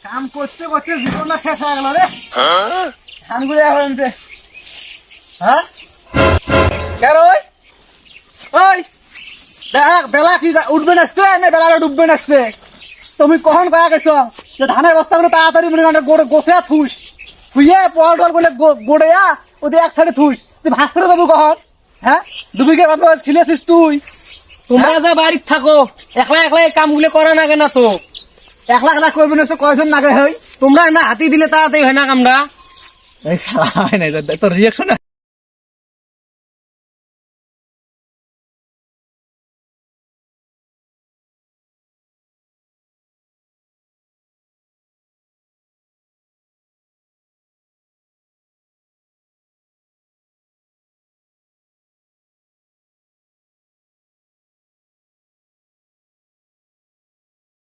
কাম করতে করতে জীবনটা শেষ হয়ে গেল রে। ধানগুলো এখন যে হ্যাঁ কেন ওই ওই দেখ বেলা কি উঠবে নাচতে না বেলাটা ডুববে নাচছে। তুমি কখন কয়া গেছো যে ধানের বস্তাগুলো তাড়াতাড়ি মানে গোসে থুস থুইয়ে পল টল বলে গোড়েয়া ওদের এক সাইডে থুস তুই ভাস করে দেবো কখন? হ্যাঁ দুবিকে খিলেছিস তুই। তোমরা যা বাড়িতে থাকো একলা একলা এই কামগুলো করা না কেন তো? একলা একলা করবি না কয়জন নাগে হই তোমরা না হাতি দিলে তাড়াতাড়ি হয় না কামটা। এই শালা হয় নাই তোর রিয়াকশন